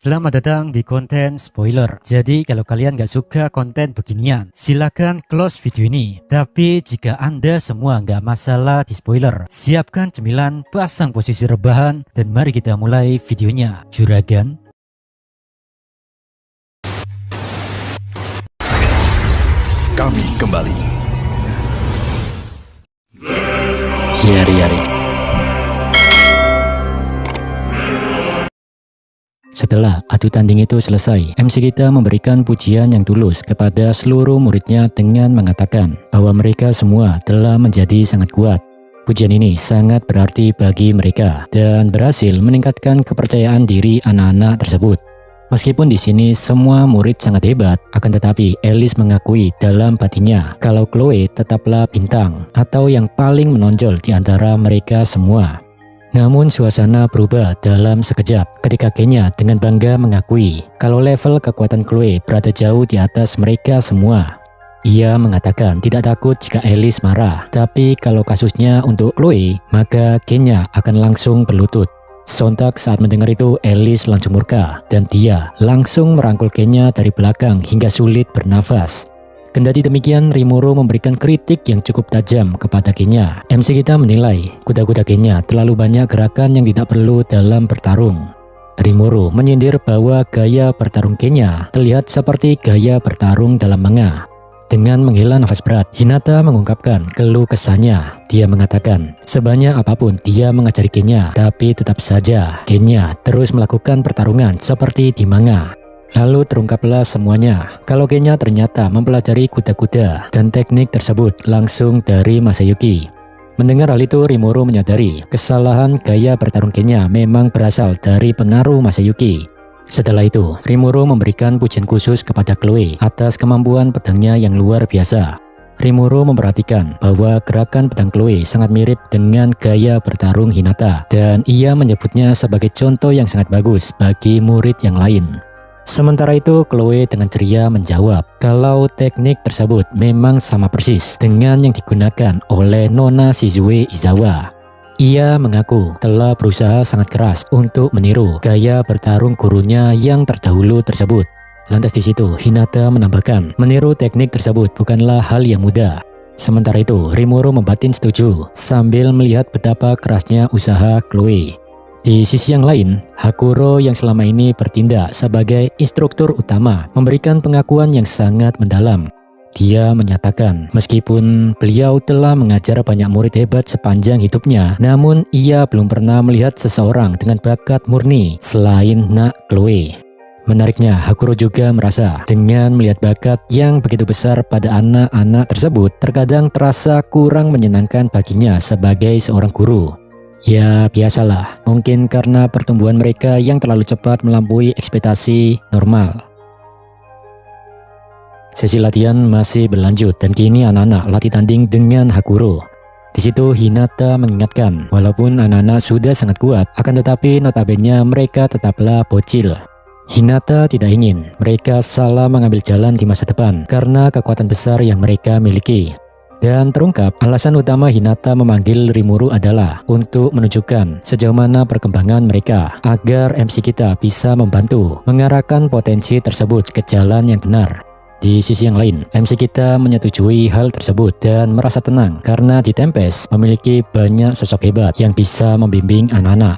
Selamat datang di konten spoiler. Jadi kalau kalian gak suka konten beginian, silakan close video ini. Tapi jika Anda semua gak masalah di spoiler, siapkan cemilan, pasang posisi rebahan, dan mari kita mulai videonya. Juragan. Kami kembali. Yari. Setelah adu tanding itu selesai, MC kita memberikan pujian yang tulus kepada seluruh muridnya dengan mengatakan bahwa mereka semua telah menjadi sangat kuat. Pujian ini sangat berarti bagi mereka dan berhasil meningkatkan kepercayaan diri anak-anak tersebut. Meskipun di sini semua murid sangat hebat, akan tetapi Alice mengakui dalam batinnya kalau Chloe tetaplah bintang atau yang paling menonjol di antara mereka semua. Namun suasana berubah dalam sekejap ketika Kenya dengan bangga mengakui kalau level kekuatan Chloe berada jauh di atas mereka semua. Ia mengatakan tidak takut jika Alice marah, tapi kalau kasusnya untuk Chloe, maka Kenya akan langsung berlutut. Sontak saat mendengar itu, Alice langsung murka dan dia langsung merangkul Kenya dari belakang hingga sulit bernafas. Kendati demikian, Rimuru memberikan kritik yang cukup tajam kepada Kenya. MC kita menilai kuda-kuda Kenya terlalu banyak gerakan yang tidak perlu dalam bertarung. Rimuru menyindir bahwa gaya bertarung Kenya terlihat seperti gaya bertarung dalam manga. Dengan menghela nafas berat, Hinata mengungkapkan keluh kesahnya. Dia mengatakan sebanyak apapun dia mengajari Kenya, tapi tetap saja Kenya terus melakukan pertarungan seperti di manga. Lalu terungkaplah semuanya kalau Kenya ternyata mempelajari kuda-kuda dan teknik tersebut langsung dari Masayuki. Mendengar hal itu, Rimuru menyadari kesalahan gaya bertarung Kenya memang berasal dari pengaruh Masayuki. Setelah itu, Rimuru memberikan pujian khusus kepada Chloe atas kemampuan pedangnya yang luar biasa. Rimuru memperhatikan bahwa gerakan pedang Chloe sangat mirip dengan gaya bertarung Hinata dan ia menyebutnya sebagai contoh yang sangat bagus bagi murid yang lain. Sementara itu, Chloe dengan ceria menjawab kalau teknik tersebut memang sama persis dengan yang digunakan oleh Nona Shizue Izawa. Ia mengaku telah berusaha sangat keras untuk meniru gaya bertarung gurunya yang terdahulu tersebut. Lantas di situ, Hinata menambahkan meniru teknik tersebut bukanlah hal yang mudah. Sementara itu, Rimuru membatin setuju sambil melihat betapa kerasnya usaha Chloe. Di sisi yang lain, Hakuro yang selama ini bertindak sebagai instruktur utama memberikan pengakuan yang sangat mendalam. Dia menyatakan meskipun beliau telah mengajar banyak murid hebat sepanjang hidupnya, namun ia belum pernah melihat seseorang dengan bakat murni selain Nak Chloe. Menariknya, Hakuro juga merasa dengan melihat bakat yang begitu besar pada anak-anak tersebut terkadang terasa kurang menyenangkan baginya sebagai seorang guru. Ya biasalah, mungkin karena pertumbuhan mereka yang terlalu cepat melampaui ekspektasi normal. Sesi latihan masih berlanjut dan kini anak-anak latih tanding dengan Hakuro. Di situ Hinata mengingatkan walaupun anak-anak sudah sangat kuat, akan tetapi notabene mereka tetaplah bocil. Hinata tidak ingin mereka salah mengambil jalan di masa depan karena kekuatan besar yang mereka miliki. Dan terungkap alasan utama Hinata memanggil Rimuru adalah untuk menunjukkan sejauh mana perkembangan mereka agar MC kita bisa membantu mengarahkan potensi tersebut ke jalan yang benar. Di sisi yang lain, MC kita menyetujui hal tersebut dan merasa tenang karena di Tempest memiliki banyak sosok hebat yang bisa membimbing anak-anak.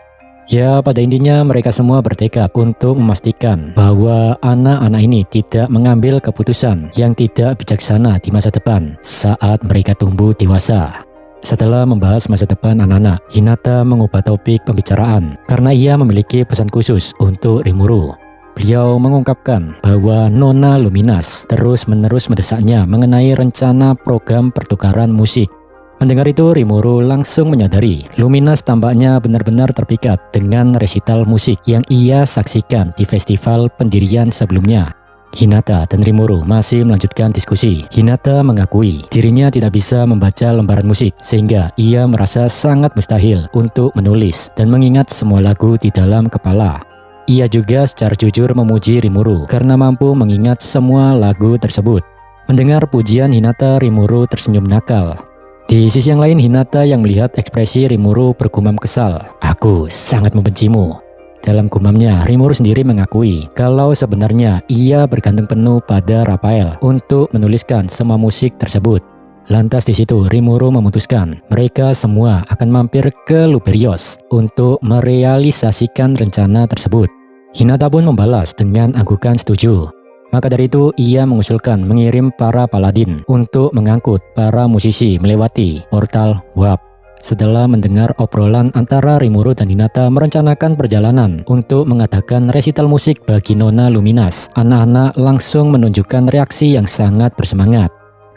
Ya, pada intinya mereka semua bertekad untuk memastikan bahwa anak-anak ini tidak mengambil keputusan yang tidak bijaksana di masa depan saat mereka tumbuh dewasa. Setelah membahas masa depan anak-anak, Hinata mengubah topik pembicaraan karena ia memiliki pesan khusus untuk Rimuru. Beliau mengungkapkan bahwa Nona Luminas terus-menerus mendesaknya mengenai rencana program pertukaran musik. Mendengar itu, Rimuru langsung menyadari Luminas tampaknya benar-benar terpikat dengan resital musik yang ia saksikan di festival pendirian sebelumnya. Hinata dan Rimuru masih melanjutkan diskusi. Hinata mengakui dirinya tidak bisa membaca lembaran musik sehingga ia merasa sangat mustahil untuk menulis dan mengingat semua lagu di dalam kepala. Ia juga secara jujur memuji Rimuru karena mampu mengingat semua lagu tersebut. Mendengar pujian Hinata, Rimuru tersenyum nakal. Di sisi yang lain, Hinata yang melihat ekspresi Rimuru bergumam kesal. Aku sangat membencimu. Dalam gumamnya, Rimuru sendiri mengakui kalau sebenarnya ia bergantung penuh pada Raphael untuk menuliskan semua musik tersebut. Lantas di situ Rimuru memutuskan mereka semua akan mampir ke Luberios untuk merealisasikan rencana tersebut. Hinata pun membalas dengan anggukan setuju. Maka dari itu ia mengusulkan mengirim para paladin untuk mengangkut para musisi melewati portal Warp. Setelah mendengar obrolan antara Rimuru dan Hinata merencanakan perjalanan untuk mengadakan resital musik bagi Nona Luminas, anak-anak langsung menunjukkan reaksi yang sangat bersemangat.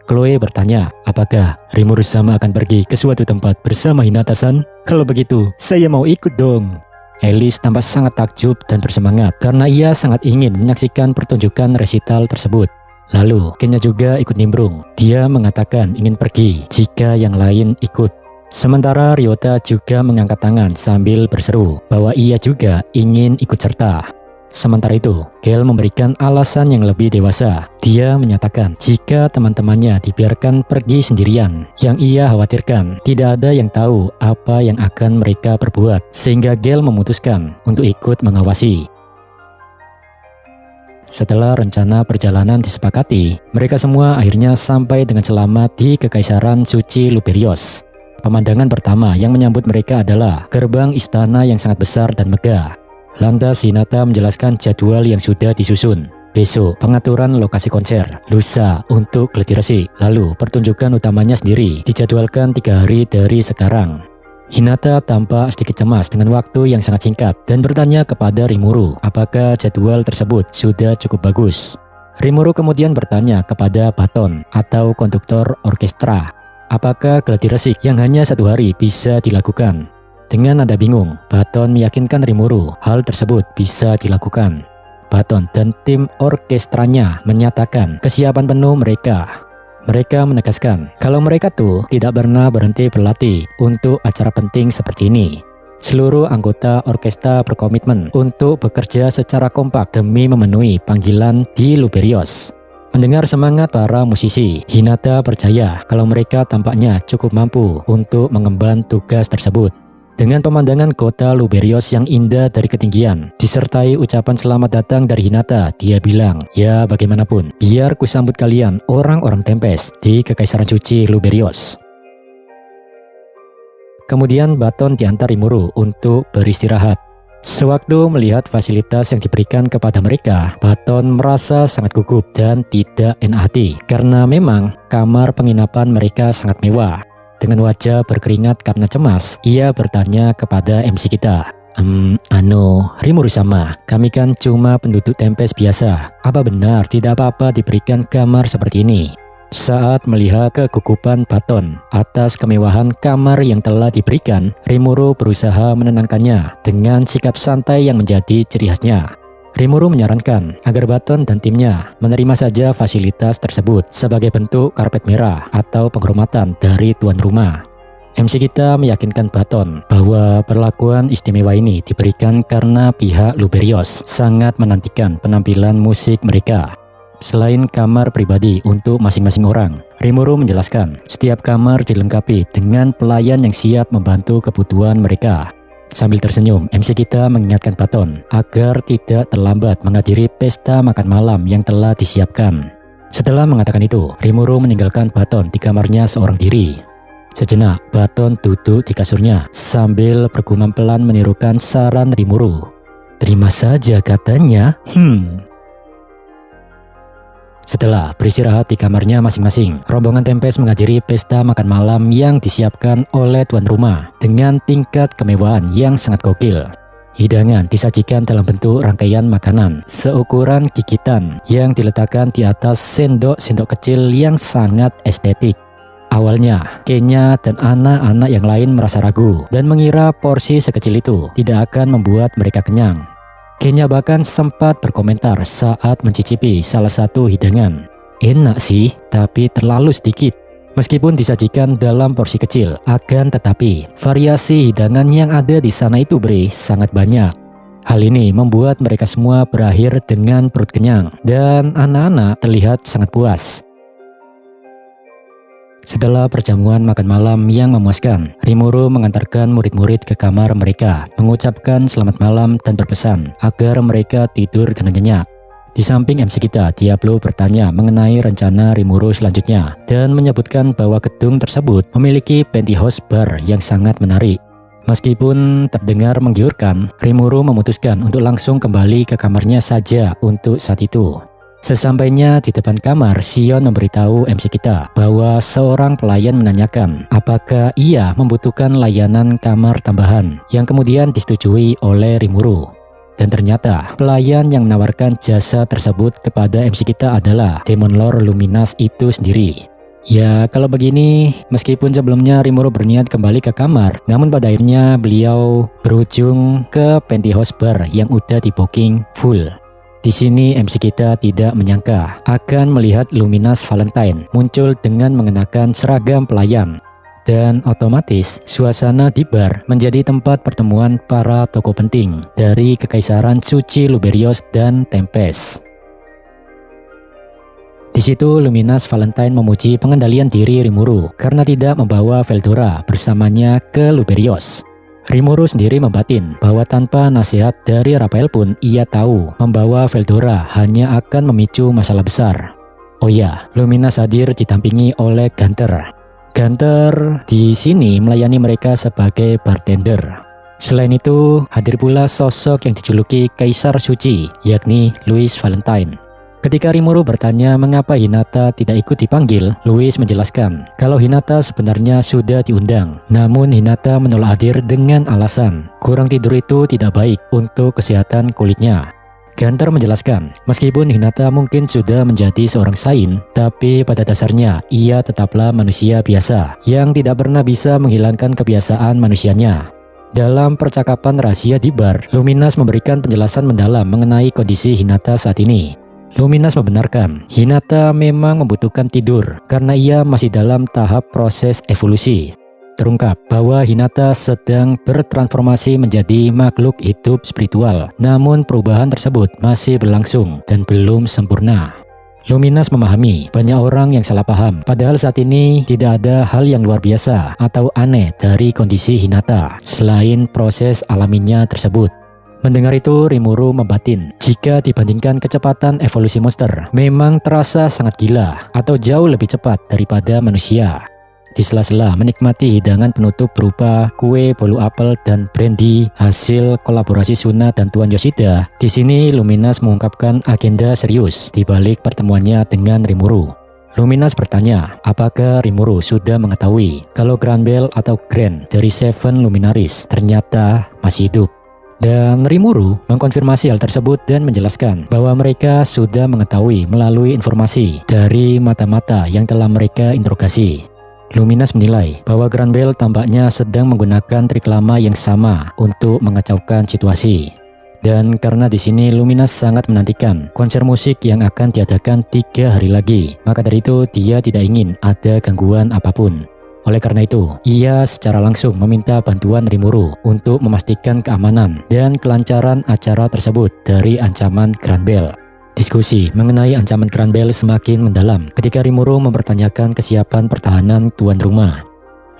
Chloe bertanya, apakah Rimuru sama akan pergi ke suatu tempat bersama Hinata-san? Kalau begitu, saya mau ikut dong. Alice tampak sangat takjub dan bersemangat karena ia sangat ingin menyaksikan pertunjukan resital tersebut. Lalu, Kenya juga ikut nimbrung. Dia mengatakan ingin pergi jika yang lain ikut. Sementara Ryota juga mengangkat tangan sambil berseru bahwa ia juga ingin ikut serta. Sementara itu, Gale memberikan alasan yang lebih dewasa. Dia menyatakan jika teman-temannya dibiarkan pergi sendirian, yang ia khawatirkan tidak ada yang tahu apa yang akan mereka perbuat, sehingga Gale memutuskan untuk ikut mengawasi. Setelah rencana perjalanan disepakati, mereka semua akhirnya sampai dengan selamat di Kekaisaran Suci Luberios. Pemandangan pertama yang menyambut mereka adalah gerbang istana yang sangat besar dan megah. Lantas Hinata menjelaskan jadwal yang sudah disusun. Besok pengaturan lokasi konser, lusa untuk Geliti Resik, lalu pertunjukan utamanya sendiri dijadwalkan 3 hari dari sekarang. Hinata tampak sedikit cemas dengan waktu yang sangat singkat dan bertanya kepada Rimuru apakah jadwal tersebut sudah cukup bagus. Rimuru kemudian bertanya kepada Baton atau konduktor orkestra, apakah Geliti Resik yang hanya 1 hari bisa dilakukan. Dengan nada bingung, Baton meyakinkan Rimuru hal tersebut bisa dilakukan. Baton dan tim orkestranya menyatakan kesiapan penuh mereka. Mereka menegaskan kalau mereka tuh tidak pernah berhenti berlatih untuk acara penting seperti ini. Seluruh anggota orkestra berkomitmen untuk bekerja secara kompak demi memenuhi panggilan di Luberios. Mendengar semangat para musisi, Hinata percaya kalau mereka tampaknya cukup mampu untuk mengemban tugas tersebut. Dengan pemandangan kota Luberios yang indah dari ketinggian, disertai ucapan selamat datang dari Hinata, dia bilang, ya bagaimanapun, biar ku sambut kalian orang-orang Tempest di Kekaisaran Suci Luberios. Kemudian Baton diantar Rimuru untuk beristirahat. Sewaktu melihat fasilitas yang diberikan kepada mereka, Baton merasa sangat gugup dan tidak enak hati karena memang kamar penginapan mereka sangat mewah. Dengan wajah berkeringat karena cemas, ia bertanya kepada MC kita, Rimuru-sama, kami kan cuma penduduk Tempest biasa. Apa benar tidak apa-apa diberikan kamar seperti ini? Saat melihat kegugupan Baton atas kemewahan kamar yang telah diberikan, Rimuru berusaha menenangkannya dengan sikap santai yang menjadi ciri khasnya. Rimuru menyarankan agar Baton dan timnya menerima saja fasilitas tersebut sebagai bentuk karpet merah atau penghormatan dari tuan rumah. MC kita meyakinkan Baton bahwa perlakuan istimewa ini diberikan karena pihak Luberios sangat menantikan penampilan musik mereka. Selain kamar pribadi untuk masing-masing orang, Rimuru menjelaskan setiap kamar dilengkapi dengan pelayan yang siap membantu kebutuhan mereka. Sambil tersenyum, MC kita mengingatkan Baton agar tidak terlambat menghadiri pesta makan malam yang telah disiapkan. Setelah mengatakan itu, Rimuru meninggalkan Baton di kamarnya seorang diri. Sejenak, Baton duduk di kasurnya sambil bergumam pelan menirukan saran Rimuru. Terima saja katanya, Setelah beristirahat di kamarnya masing-masing, rombongan Tempest menghadiri pesta makan malam yang disiapkan oleh tuan rumah dengan tingkat kemewahan yang sangat gokil. Hidangan disajikan dalam bentuk rangkaian makanan seukuran gigitan yang diletakkan di atas sendok-sendok kecil yang sangat estetik. Awalnya, Kenya dan anak-anak yang lain merasa ragu dan mengira porsi sekecil itu tidak akan membuat mereka kenyang. Kenya bahkan sempat berkomentar saat mencicipi salah satu hidangan. Enak sih, tapi terlalu sedikit. Meskipun disajikan dalam porsi kecil, akan tetapi variasi hidangan yang ada di sana itu sangat banyak. Hal ini membuat mereka semua berakhir dengan perut kenyang dan anak-anak terlihat sangat puas. Setelah perjamuan makan malam yang memuaskan, Rimuru mengantarkan murid-murid ke kamar mereka, mengucapkan selamat malam dan berpesan agar mereka tidur dengan nyenyak. Di samping MC kita, Diablo bertanya mengenai rencana Rimuru selanjutnya dan menyebutkan bahwa gedung tersebut memiliki penthouse bar yang sangat menarik. Meskipun terdengar menggiurkan, Rimuru memutuskan untuk langsung kembali ke kamarnya saja untuk saat itu. Sesampainya di depan kamar, Sion memberitahu MC kita bahwa seorang pelayan menanyakan apakah ia membutuhkan layanan kamar tambahan yang kemudian disetujui oleh Rimuru. Dan ternyata pelayan yang menawarkan jasa tersebut kepada MC kita adalah Demon Lord Luminas itu sendiri. Ya, kalau begini, meskipun sebelumnya Rimuru berniat kembali ke kamar, namun pada akhirnya beliau berujung ke penthouse bar yang udah di booking full. Di sini MC kita tidak menyangka akan melihat Luminas Valentine muncul dengan mengenakan seragam pelayan. Dan otomatis suasana di bar menjadi tempat pertemuan para tokoh penting dari Kekaisaran Suci Luberios dan Tempest. Di situ Luminas Valentine memuji pengendalian diri Rimuru karena tidak membawa Veldora bersamanya ke Luberios. Rimuru sendiri membatin bahwa tanpa nasihat dari Raphael pun ia tahu membawa Veldora hanya akan memicu masalah besar. Oh ya, Luminas hadir didampingi oleh Gunther. Gunther di sini melayani mereka sebagai bartender. Selain itu, hadir pula sosok yang dijuluki Kaisar Suci, yakni Louis Valentine. Ketika Rimuru bertanya mengapa Hinata tidak ikut dipanggil, Louis menjelaskan kalau Hinata sebenarnya sudah diundang. Namun Hinata menolak hadir dengan alasan kurang tidur itu tidak baik untuk kesehatan kulitnya. Gunther menjelaskan, meskipun Hinata mungkin sudah menjadi seorang saint, tapi pada dasarnya ia tetaplah manusia biasa yang tidak pernah bisa menghilangkan kebiasaan manusianya. Dalam percakapan rahasia di bar, Luminas memberikan penjelasan mendalam mengenai kondisi Hinata saat ini. Luminas membenarkan Hinata memang membutuhkan tidur karena ia masih dalam tahap proses evolusi. Terungkap bahwa Hinata sedang bertransformasi menjadi makhluk hidup spiritual, namun perubahan tersebut masih berlangsung dan belum sempurna. Luminas memahami banyak orang yang salah paham, padahal saat ini tidak ada hal yang luar biasa atau aneh dari kondisi Hinata selain proses alaminya tersebut. Mendengar itu, Rimuru membatin jika dibandingkan kecepatan evolusi monster memang terasa sangat gila atau jauh lebih cepat daripada manusia. Di sela-sela menikmati hidangan penutup berupa kue, bolu apel, dan brandy hasil kolaborasi Suna dan Tuan Yoshida, di sini Luminas mengungkapkan agenda serius di balik pertemuannya dengan Rimuru. Luminas bertanya apakah Rimuru sudah mengetahui kalau Granbell atau Grand dari Seven Luminaries ternyata masih hidup. Dan Rimuru mengkonfirmasi hal tersebut dan menjelaskan bahwa mereka sudah mengetahui melalui informasi dari mata-mata yang telah mereka interogasi. Luminas menilai bahwa Granbell tampaknya sedang menggunakan trik lama yang sama untuk mengacaukan situasi. Dan karena di sini Luminas sangat menantikan konser musik yang akan diadakan 3 hari lagi, maka dari itu dia tidak ingin ada gangguan apapun. Oleh karena itu, ia secara langsung meminta bantuan Rimuru untuk memastikan keamanan dan kelancaran acara tersebut dari ancaman Granbell. Diskusi mengenai ancaman Granbell semakin mendalam ketika Rimuru mempertanyakan kesiapan pertahanan tuan rumah.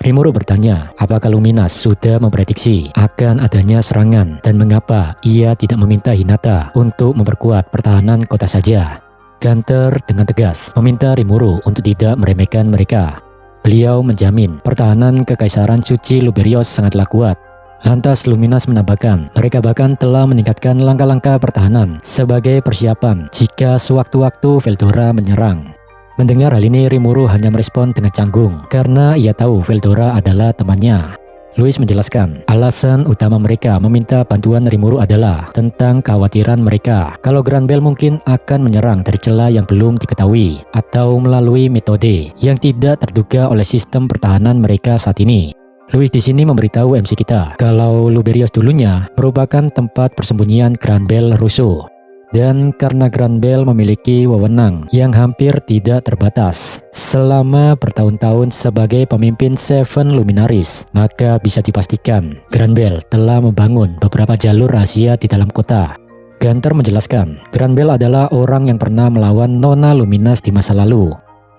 Rimuru bertanya apakah Luminas sudah memprediksi akan adanya serangan dan mengapa ia tidak meminta Hinata untuk memperkuat pertahanan kota saja. Gunther dengan tegas meminta Rimuru untuk tidak meremehkan mereka. Beliau menjamin pertahanan Kekaisaran Suci Luberios sangatlah kuat. Lantas Luminas menambahkan mereka bahkan telah meningkatkan langkah-langkah pertahanan sebagai persiapan jika sewaktu-waktu Veldora menyerang. Mendengar hal ini Rimuru hanya merespon dengan canggung karena ia tahu Veldora adalah temannya. Louis menjelaskan alasan utama mereka meminta bantuan Rimuru adalah tentang kekhawatiran mereka kalau Granbell mungkin akan menyerang dari celah yang belum diketahui atau melalui metode yang tidak terduga oleh sistem pertahanan mereka saat ini. Louis di sini memberitahu MC kita kalau Luberios dulunya merupakan tempat persembunyian Granbell Russo. Dan karena Granbell memiliki wewenang yang hampir tidak terbatas selama bertahun-tahun sebagai pemimpin Seven Luminaries, maka bisa dipastikan Granbell telah membangun beberapa jalur rahasia di dalam kota. Gunther menjelaskan, Granbell adalah orang yang pernah melawan Nona Luminas di masa lalu.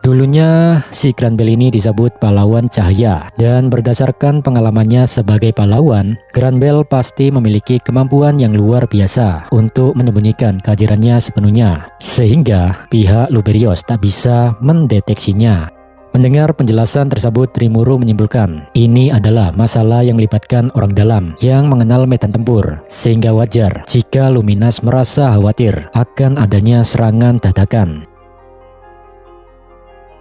Dulunya si Granbell ini disebut pahlawan cahaya, dan berdasarkan pengalamannya sebagai pahlawan, Granbell pasti memiliki kemampuan yang luar biasa untuk menyembunyikan kehadirannya sepenuhnya, sehingga pihak Luberios tak bisa mendeteksinya. Mendengar penjelasan tersebut, Rimuru menyimpulkan ini adalah masalah yang melibatkan orang dalam yang mengenal medan tempur, sehingga wajar jika Luminas merasa khawatir akan adanya serangan dadakan.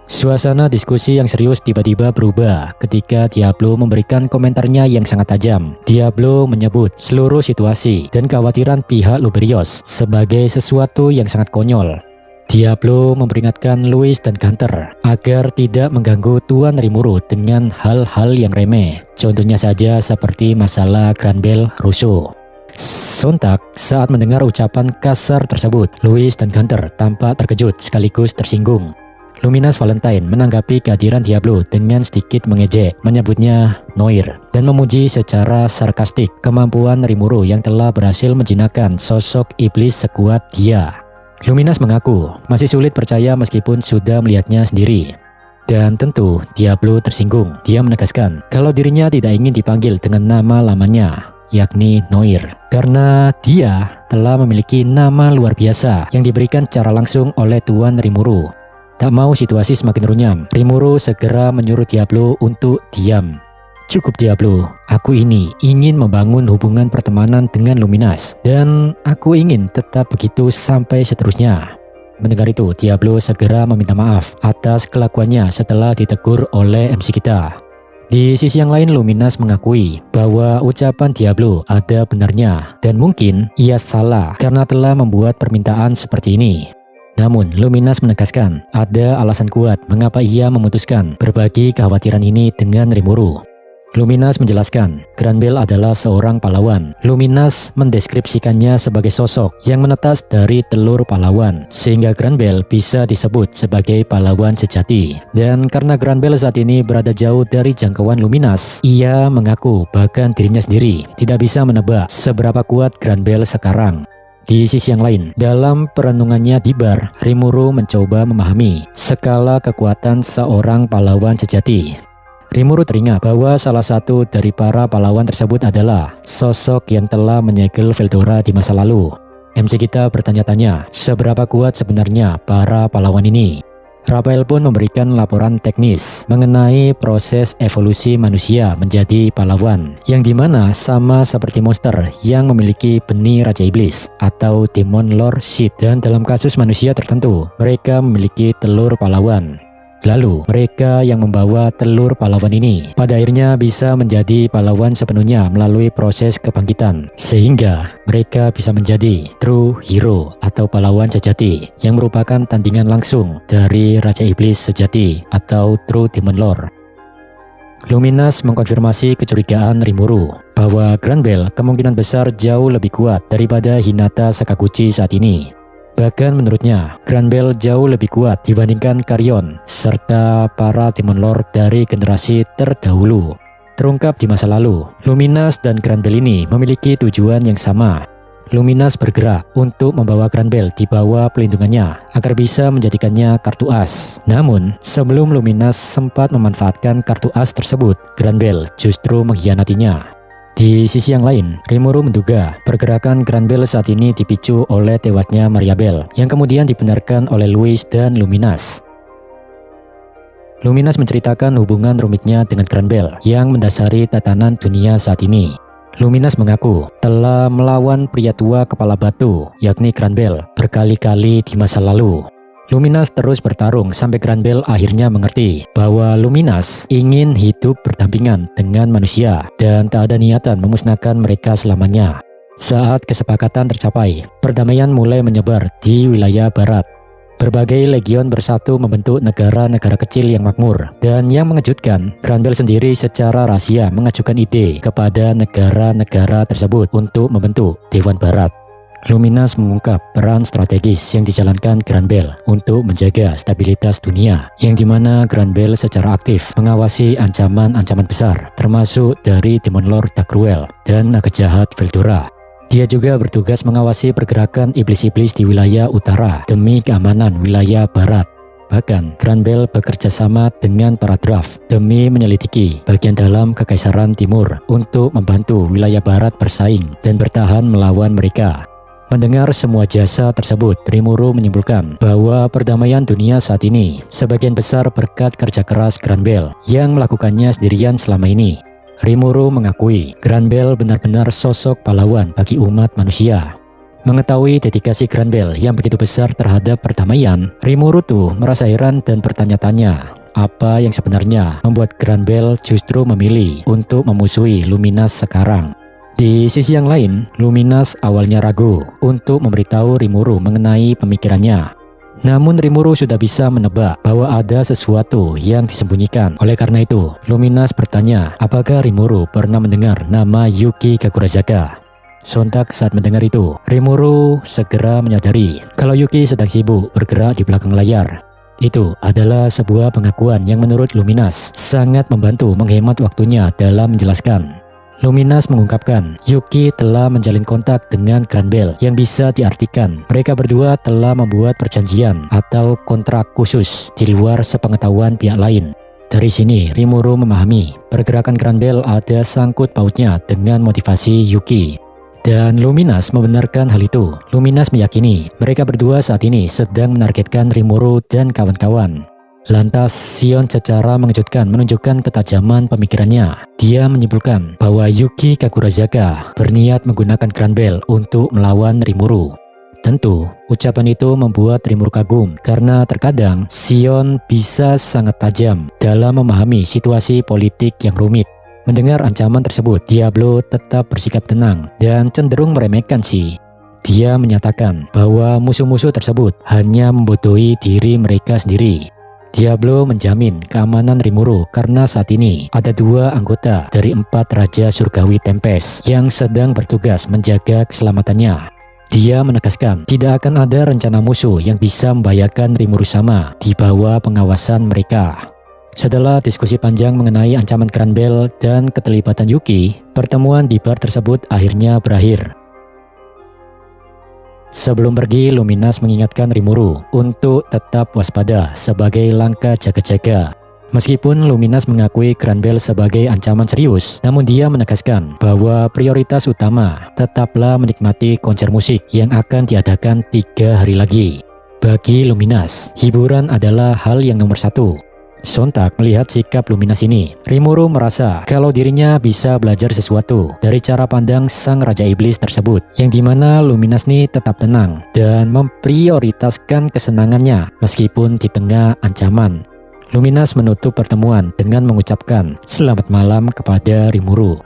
Suasana diskusi yang serius tiba-tiba berubah ketika Diablo memberikan komentarnya yang sangat tajam. Diablo menyebut seluruh situasi dan kekhawatiran pihak Luberios sebagai sesuatu yang sangat konyol. Diablo memperingatkan Louis dan Gunter agar tidak mengganggu Tuan Rimuru dengan hal-hal yang remeh. Contohnya saja seperti masalah Granbell Russo. Sontak saat mendengar ucapan kasar tersebut, Louis dan Gunter tampak terkejut sekaligus tersinggung. Luminas Valentine menanggapi kehadiran Diablo dengan sedikit mengejek, menyebutnya Noir, dan memuji secara sarkastik kemampuan Rimuru yang telah berhasil menjinakkan sosok iblis sekuat dia. Luminas mengaku masih sulit percaya meskipun sudah melihatnya sendiri. Dan tentu Diablo tersinggung. Dia menegaskan kalau dirinya tidak ingin dipanggil dengan nama lamanya, yakni Noir, karena dia telah memiliki nama luar biasa yang diberikan secara langsung oleh Tuan Rimuru. Tak mau situasi semakin runyam, Rimuru segera menyuruh Diablo untuk diam. Cukup Diablo, aku ini ingin membangun hubungan pertemanan dengan Luminas, dan aku ingin tetap begitu sampai seterusnya. Mendengar itu, Diablo segera meminta maaf atas kelakuannya setelah ditegur oleh MC kita. Di sisi yang lain, Luminas mengakui bahwa ucapan Diablo ada benarnya, dan mungkin ia salah karena telah membuat permintaan seperti ini. Namun, Luminas menegaskan ada alasan kuat mengapa ia memutuskan berbagi kekhawatiran ini dengan Rimuru. Luminas menjelaskan, Granbell adalah seorang pahlawan. Luminas mendeskripsikannya sebagai sosok yang menetas dari telur pahlawan, sehingga Granbell bisa disebut sebagai pahlawan sejati. Dan karena Granbell saat ini berada jauh dari jangkauan Luminas, ia mengaku bahkan dirinya sendiri tidak bisa menebak seberapa kuat Granbell sekarang. Di sisi yang lain, dalam perenungannya di bar, Rimuru mencoba memahami skala kekuatan seorang pahlawan sejati. Rimuru teringat bahwa salah satu dari para pahlawan tersebut adalah sosok yang telah menyegel Veldora di masa lalu. MC kita bertanya-tanya, seberapa kuat sebenarnya para pahlawan ini? Raphael pun memberikan laporan teknis mengenai proses evolusi manusia menjadi pahlawan, yang dimana sama seperti monster yang memiliki benih Raja Iblis atau Demon Lord Sith, dan dalam kasus manusia tertentu mereka memiliki telur pahlawan. Lalu mereka yang membawa telur pahlawan ini pada akhirnya bisa menjadi pahlawan sepenuhnya melalui proses kebangkitan, sehingga mereka bisa menjadi true hero atau pahlawan sejati yang merupakan tandingan langsung dari Raja Iblis sejati atau true Demon Lord. Luminas mengkonfirmasi kecurigaan Rimuru bahwa Granbell kemungkinan besar jauh lebih kuat daripada Hinata Sakaguchi saat ini. Bahkan menurutnya, Granbell jauh lebih kuat dibandingkan Carrion serta para Demon Lord dari generasi terdahulu. Terungkap di masa lalu, Luminas dan Granbell ini memiliki tujuan yang sama. Luminas bergerak untuk membawa Granbell di bawah pelindungannya agar bisa menjadikannya kartu as. Namun, sebelum Luminas sempat memanfaatkan kartu as tersebut, Granbell justru mengkhianatinya. Di sisi yang lain, Rimuru menduga pergerakan Granbell saat ini dipicu oleh tewasnya Mariabel yang kemudian dibenarkan oleh Louis dan Luminas. Luminas menceritakan hubungan rumitnya dengan Granbell yang mendasari tatanan dunia saat ini. Luminas mengaku telah melawan pria tua kepala batu, yakni Granbell, berkali-kali di masa lalu. Luminas terus bertarung sampai Granbell akhirnya mengerti bahwa Luminas ingin hidup berdampingan dengan manusia dan tak ada niatan memusnahkan mereka selamanya. Saat kesepakatan tercapai, perdamaian mulai menyebar di wilayah barat. Berbagai legion bersatu membentuk negara-negara kecil yang makmur, dan yang mengejutkan, Granbell sendiri secara rahasia mengajukan ide kepada negara-negara tersebut untuk membentuk Dewan Barat. Luminas mengungkap peran strategis yang dijalankan Granbell untuk menjaga stabilitas dunia, yang dimana Granbell secara aktif mengawasi ancaman-ancaman besar, termasuk dari Demon Lord Dagruel dan naga jahat Veldora. Dia juga bertugas mengawasi pergerakan iblis-iblis di wilayah utara demi keamanan wilayah barat. Bahkan, Granbell bekerja sama dengan para Draft demi menyelidiki bagian dalam Kekaisaran Timur untuk membantu wilayah barat bersaing dan bertahan melawan mereka. Mendengar semua jasa tersebut, Rimuru menyimpulkan bahwa perdamaian dunia saat ini sebagian besar berkat kerja keras Granbell yang melakukannya sendirian selama ini. Rimuru mengakui Granbell benar-benar sosok pahlawan bagi umat manusia. Mengetahui dedikasi Granbell yang begitu besar terhadap perdamaian, Rimuru tuh merasa heran dan bertanya-tanya apa yang sebenarnya membuat Granbell justru memilih untuk memusuhi Luminas sekarang. Di sisi yang lain, Luminas awalnya ragu untuk memberitahu Rimuru mengenai pemikirannya. Namun Rimuru sudah bisa menebak bahwa ada sesuatu yang disembunyikan. Oleh karena itu, Luminas bertanya apakah Rimuru pernah mendengar nama Yuki Kakurazaka. Sontak saat mendengar itu, Rimuru segera menyadari kalau Yuki sedang sibuk bergerak di belakang layar. Itu adalah sebuah pengakuan yang menurut Luminas sangat membantu menghemat waktunya dalam menjelaskan. Luminas mengungkapkan Yuki telah menjalin kontak dengan Granbell yang bisa diartikan mereka berdua telah membuat perjanjian atau kontrak khusus di luar sepengetahuan pihak lain. Dari sini Rimuru memahami pergerakan Granbell ada sangkut pautnya dengan motivasi Yuki. Dan Luminas membenarkan hal itu. Luminas meyakini mereka berdua saat ini sedang menargetkan Rimuru dan kawan-kawan. Lantas, Shion secara mengejutkan menunjukkan ketajaman pemikirannya. Dia menyimpulkan bahwa Yuki Kakurazaka berniat menggunakan Granbell untuk melawan Rimuru. Tentu, ucapan itu membuat Rimuru kagum karena terkadang Shion bisa sangat tajam dalam memahami situasi politik yang rumit. Mendengar ancaman tersebut, Diablo tetap bersikap tenang dan cenderung meremehkan Shi. Dia menyatakan bahwa musuh-musuh tersebut hanya membodohi diri mereka sendiri. Diablo menjamin keamanan Rimuru karena saat ini ada 2 anggota dari 4 Raja Surgawi Tempest yang sedang bertugas menjaga keselamatannya. Dia menegaskan tidak akan ada rencana musuh yang bisa membahayakan Rimuru sama di bawah pengawasan mereka. Setelah diskusi panjang mengenai ancaman Granbell dan keterlibatan Yuki, pertemuan di bar tersebut akhirnya berakhir. Sebelum pergi, Luminas mengingatkan Rimuru untuk tetap waspada sebagai langkah jaga-jaga. Meskipun Luminas mengakui Granbell sebagai ancaman serius, namun dia menegaskan bahwa prioritas utama tetaplah menikmati konser musik yang akan diadakan 3 hari lagi. Bagi Luminas, hiburan adalah hal yang nomor 1. Sontak melihat sikap Luminas ini, Rimuru merasa kalau dirinya bisa belajar sesuatu dari cara pandang sang Raja Iblis tersebut, yang dimana Luminas ini tetap tenang dan memprioritaskan kesenangannya meskipun di tengah ancaman. Luminas menutup pertemuan dengan mengucapkan selamat malam kepada Rimuru.